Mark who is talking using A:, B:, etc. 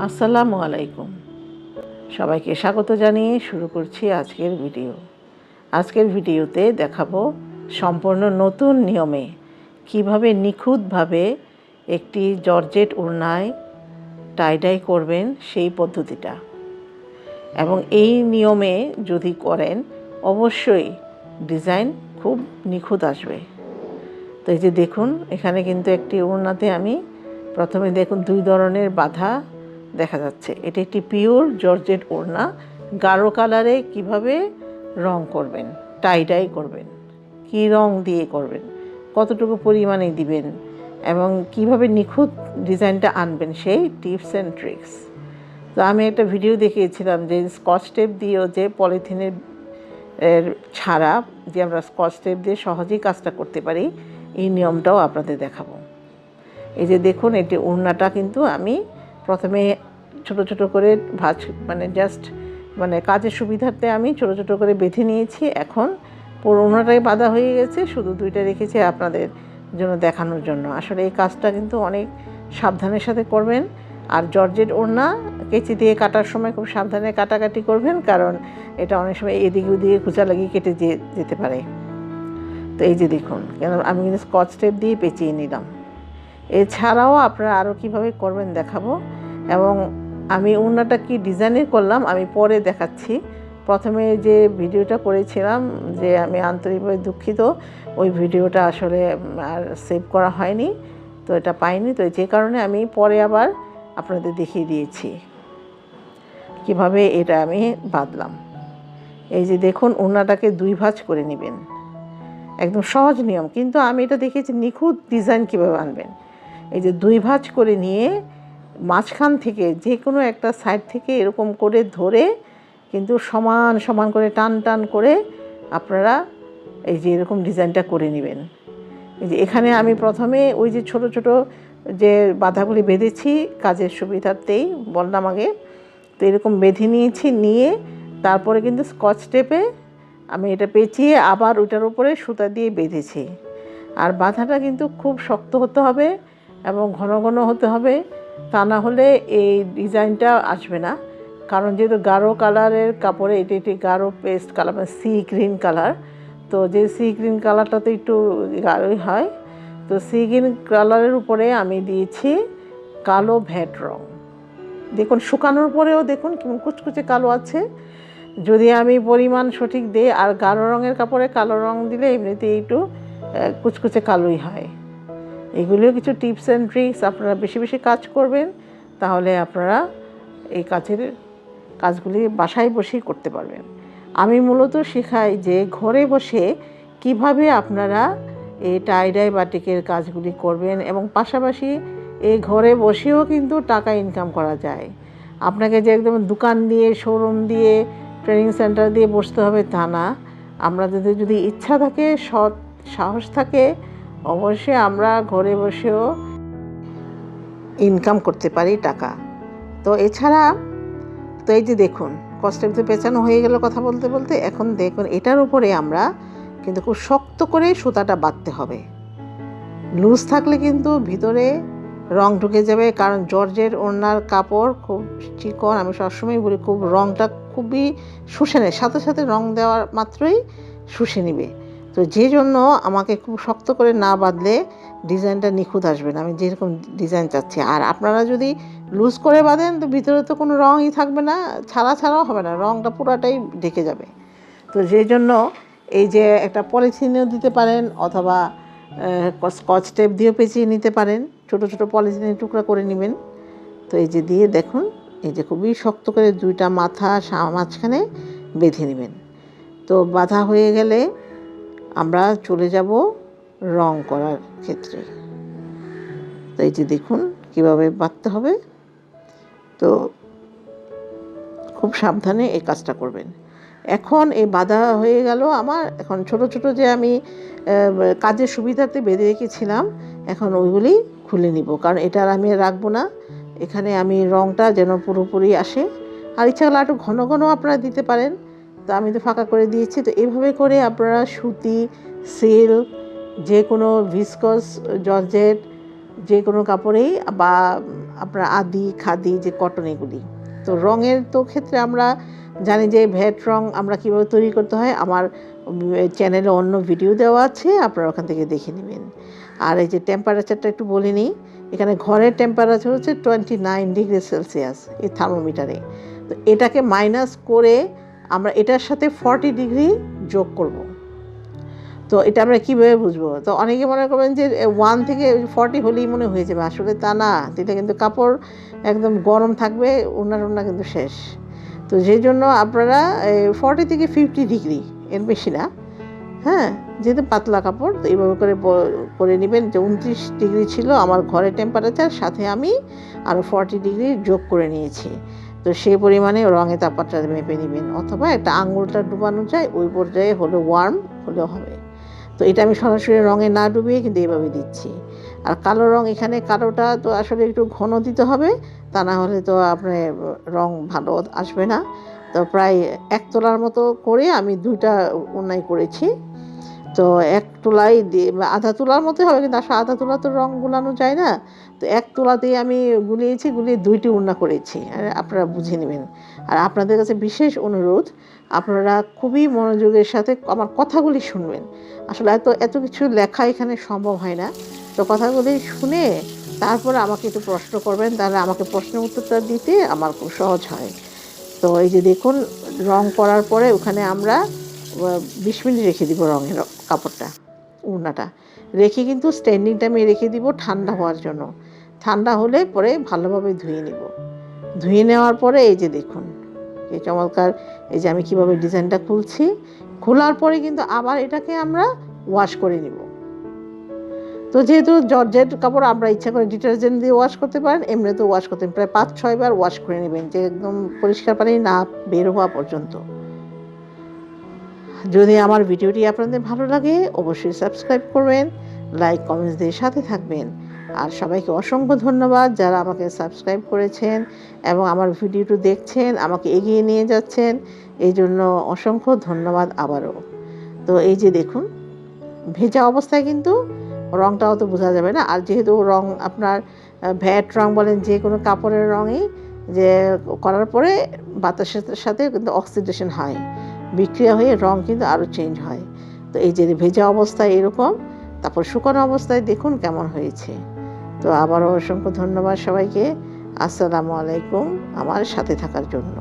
A: আসসালামু আলাইকুম। সবাইকে স্বাগত জানিয়ে শুরু করছি আজকের ভিডিও। আজকের ভিডিওতে দেখাবো সম্পূর্ণ নতুন নিয়মে কিভাবে নিখুঁতভাবে একটি জর্জেট ওড়নায় টাইডাই করবেন সেই পদ্ধতিটা। এবং এই নিয়মে যদি করেন অবশ্যই ডিজাইন খুব নিখুঁত আসবে। তো এই যে দেখুন, এখানে কিন্তু একটি ওড়নাতে আমি প্রথমে দেখুন দুই ধরনের বাঁধা দেখা যাচ্ছে। এটি একটি পিওর জর্জেট ওড়না। গাঢ় কালারে কিভাবে রং করবেন, টাইডাই করবেন, কি রং দিয়ে করবেন, কতটুকু পরিমাণে দিবেন এবং কিভাবে নিখুঁত ডিজাইনটা আনবেন সেই টিপস অ্যান্ড ট্রিক্স। তো আমি একটা ভিডিও দেখিয়েছিলাম যে স্কচ টেপ দিয়েও যে পলিথিনের ছাড়া যে আমরা স্কচ টেপ দিয়ে সহজেই কাজটা করতে পারি, এই নিয়মটাও আপনাদের দেখাবো। এই যে দেখুন, এটি ওড়নাটা কিন্তু আমি প্রথমে ছোট ছোট করে জাস্ট কাজের সুবিধার্থে আমি ছোট ছোট করে বেঁধে নিয়েছি। এখন পুরো ওড়নাটাই বাঁধা হয়ে গেছে, শুধু দুইটা রেখেছি আপনাদের জন্য দেখানোর জন্য। আসলে এই কাজটা কিন্তু অনেক সাবধানের সাথে করবেন। আর জর্জেট ওড়না কেচি দিয়ে কাটার সময় খুব সাবধানে কাটাকাটি করবেন, কারণ এটা অনেক সময় এদিকে ওদিকে খোঁচা লাগিয়ে কেটে যেতে পারে। তো এই যে দেখুন, কেন আমি কিন্তু স্কচ টেপ দিয়ে পেঁচিয়ে নিলাম। এছাড়াও আপনারা আরও কীভাবে করবেন দেখাবো। এবং আমি ওড়নাটা কি ডিজাইনের করলাম আমি পরে দেখাচ্ছি। প্রথমে যে ভিডিওটা করেছিলাম, যে আমি আন্তরিকভাবে দুঃখিত, ওই ভিডিওটা আসলে আর সেভ করা হয়নি, তো এটা পাইনি। তো যে কারণে আমি পরে আবার আপনাদের দেখিয়ে দিয়েছি কিভাবে এটা আমি বাঁধলাম। এই যে দেখুন, ওড়নাটাকে দুই ভাঁজ করে নেবেন। একদম সহজ নিয়ম, কিন্তু আমি এটা দেখেছি নিখুঁত ডিজাইন কীভাবে আনবেন। এই যে দুই ভাঁজ করে নিয়ে মাঝখান থেকে যে কোনো একটা সাইড থেকে এরকম করে ধরে কিন্তু সমান সমান করে টান টান করে আপনারা এই যে এরকম ডিজাইনটা করে নেবেন। এই যে এখানে আমি প্রথমে ওই যে ছোট ছোট যে বাঁধাগুলি বেঁধেছি কাজের সুবিধার্থেই বললাম আগে, তো এরকম বেঁধে নিয়েছি। নিয়ে তারপরে কিন্তু স্কচ টেপে আমি এটা পেঁচিয়ে আবার ওইটার উপরে সুতা দিয়ে বেঁধেছি। আর বাঁধাটা কিন্তু খুব শক্ত হতে হবে এবং ঘন ঘন হতে হবে, তা না হলে এই ডিজাইনটা আসবে না। কারণ যেহেতু গাঢ় কালারের কাপড়ে এটি একটি গাঢ় paste colour, sea green colour, তো যে সি গ্রিন কালারটা তো একটু গাঢ়ই হয়। তো সি গ্রিন কালারের উপরে আমি দিয়েছি কালো ভ্যাট রং। দেখুন, শুকানোর পরেও দেখুন কেমন কুচকুচে কালো আছে। যদি আমি পরিমাণ সঠিক দিই, আর গাঢ় রঙের কাপড়ে কালো রং দিলে এমনিতেই একটু কুচকুচে কালোই হয়। এগুলিও কিছু টিপস অ্যান্ড ট্রিক্স। আপনারা বেশি বেশি কাজ করবেন, তাহলে আপনারা এই কাজগুলি বাসায় বসেই করতে পারবেন। আমি মূলত শেখাই যে ঘরে বসে কিভাবে আপনারা এই টাইডাই বাটিকের কাজগুলি করবেন, এবং পাশাপাশি এই ঘরে বসেও কিন্তু টাকা ইনকাম করা যায়। আপনাকে যে একদম দোকান দিয়ে, শোরুম দিয়ে, ট্রেনিং সেন্টার দিয়ে বসতে হবে তা না। আমরা যদি ইচ্ছা থাকে, সৎ সাহস থাকে, অবশ্যই আমরা ঘরে বসেও ইনকাম করতে পারি টাকা। তো এছাড়া তো এই যে দেখুন, কষ্টেপ তো পেঁচানো হয়ে গেল কথা বলতে বলতে। এখন দেখুন, এটার উপরে আমরা কিন্তু খুব শক্ত করে সুতাটা বাঁধতে হবে। লুজ থাকলে কিন্তু ভিতরে রং ঢুকে যাবে, কারণ জর্জের ওড়নার কাপড় খুব চিকন। আমি সবসময় বলি, খুব রংটা খুবই শুষে নেয়, সাথে সাথে রং দেওয়ার মাত্রই শুষে নিবে। তো যে জন্য আমাকে খুব শক্ত করে না বাঁধলে ডিজাইনটা নিখুঁত আসবে না, আমি যেরকম ডিজাইন চাচ্ছি। আর আপনারা যদি লুজ করে বাঁধেন তো ভিতরে তো কোনো রঙই থাকবে না, ছাড়াও হবে না, রঙটা পুরাটাই ঢেকে যাবে। তো সেই জন্য এই যে একটা পলিথিনেও দিতে পারেন, অথবা স্কচ টেপ দিয়েও পেঁচিয়ে নিতে পারেন। ছোটো ছোটো পলিথিনের টুকরা করে নেবেন। তো এই যে দিয়ে দেখুন, এই যে খুবই শক্ত করে দুইটা মাথা মাঝখানে বেঁধে নেবেন। তো বাঁধা হয়ে গেলে আমরা চলে যাব রং করার ক্ষেত্রে। তো এই যে দেখুন কীভাবে বাঁধতে হবে। তো খুব সাবধানে এই কাজটা করবেন। এখন এই বাঁধা হয়ে গেল আমার। এখন ছোট ছোট যে আমি কাজের সুবিধাতে বেঁধে রেখেছিলাম, এখন ওইগুলি খুলে নিব, কারণ এটা আর আমি রাখবো না। এখানে আমি রংটা যেন পুরোপুরি আসে। আর ইচ্ছা করলে একটু ঘন ঘন আপনারা দিতে পারেন, তো আমি তো ফাঁকা করে দিয়েছি। তো এইভাবে করে আপনারা সুতি, সিল্ক, যে কোনো ভিসকস, জর্জেট, যে কোনো কাপড়েই, বা আপনার আদি খাদি যে কটন এগুলি। তো রঙের তো ক্ষেত্রে আমরা জানি যে ভ্যাট রং আমরা কীভাবে তৈরি করতে হয়, আমার চ্যানেলে অন্য ভিডিও দেওয়া আছে, আপনারা ওখান থেকে দেখে নেবেন। আর এই যে টেম্পারেচারটা একটু বলে নিই, এখানে ঘরের টেম্পারেচার হচ্ছে 29 ডিগ্রি সেলসিয়াস এই থার্মোমিটারে। তো এটাকে মাইনাস করে আমরা এটার সাথে 40 ডিগ্রি যোগ করব। তো এটা আমরা কীভাবে বুঝবো? তো অনেকে মনে করবেন যে 1 থেকে 40 হলেই মনে হয়ে যাবে, আসলে তা না। এটা কিন্তু কাপড় একদম গরম থাকবে, ওনার কিন্তু শেষ। তো সেই জন্য আপনারা 40 থেকে 50 ডিগ্রি, এর বেশি না। হ্যাঁ, যেহেতু পাতলা কাপড়, তো এইভাবে করে নেবেন। যে 29 ডিগ্রি ছিল আমার ঘরের টেম্পারেচার, সাথে আমি আরও 40 ডিগ্রি যোগ করে নিয়েছি। তো সেই পরিমাণে রঙের তাপমাত্রা মেপে নেবেন, অথবা একটা আঙুলটা ডুবানো যায়, ওই পর্যায়ে হলে ওয়ার্ম হলেও হবে। তো এটা আমি সরাসরি রঙে না ডুবিয়ে কিন্তু এইভাবে দিচ্ছি। আর কালো রঙ, এখানে কালোটা তো আসলে একটু ঘন দিতে হবে, তা না হলে তো আপনার রঙ ভালো আসবে না। তো প্রায় 1 তোলার মতো করে আমি 2টা ওড়নায় করেছি। তো 1 তোলাই দিয়ে আধা তোলার মতো হবে, কিন্তু আসলে আধা তোলা তো রঙ গুলানো যায় না। তো 1 তোলাতেই আমি গুলিয়ে 2টি ওড়না করেছি, আর আপনারা বুঝে নেবেন। আর আপনাদের কাছে বিশেষ অনুরোধ, আপনারা খুবই মনোযোগের সাথে আমার কথাগুলি শুনবেন। আসলে এত কিছু লেখা এখানে সম্ভব হয় না। তো কথাগুলি শুনে তারপরে আমাকে একটু প্রশ্ন করবেন, তাহলে আমাকে প্রশ্নের উত্তরটা দিতে আমার খুব সহজ হয়। তো এই যে দেখুন, রং করার পরে ওখানে আমরা 20 মিনিট রেখে দিব রঙের কাপড়টা, ওড়নাটা রেখে কিন্তু স্ট্যান্ডিং টাইমে রেখে দিব ঠান্ডা হওয়ার জন্য। ঠান্ডা হলে পরে ভালোভাবে ধুয়ে নেব। ধুয়ে নেওয়ার পরে এই যে দেখুন এই চমৎকার, এই যে আমি কীভাবে ডিজাইনটা খুলছি। খোলার পরে কিন্তু আবার এটাকে আমরা ওয়াশ করে নিব। তো যেহেতু জর্জেট কাপড়, আমরা ইচ্ছা করে ডিটারজেন্ট দিয়ে ওয়াশ করতে পারেন, এমনিতেও ওয়াশ করতে প্রায় 5-6 বার ওয়াশ করে নেবেন, যে একদম পরিষ্কার পানি না বের হওয়া পর্যন্ত। যদি আমার ভিডিওটি আপনাদের ভালো লাগে, অবশ্যই সাবস্ক্রাইব করবেন, লাইক কমেন্টস দিয়ে সাথে থাকবেন। আর সবাইকে অসংখ্য ধন্যবাদ যারা আমাকে সাবস্ক্রাইব করেছেন এবং আমার ভিডিওটি দেখছেন, আমাকে এগিয়ে নিয়ে যাচ্ছেন, এই জন্য অসংখ্য ধন্যবাদ আবারও। তো এই যে দেখুন, ভেজা অবস্থায় কিন্তু রঙটাও তো বোঝা যাবে না। আর যেহেতু রং আপনার ভ্যাট রং বলেন, যে কোনো কাপড়ের রঙই যে করার পরে বাতাসের সাথে কিন্তু অক্সিডেশন হয়, বিক্রিয়া হয়ে রং কিন্তু আরও চেঞ্জ হয়। তো এই যে ভেজা অবস্থায় এরকম, তারপর শুকানো অবস্থায় দেখুন কেমন হয়েছে। তো আবারও অসংখ্য ধন্যবাদ সবাইকে। আসসালামু আলাইকুম আমার সাথে থাকার জন্য।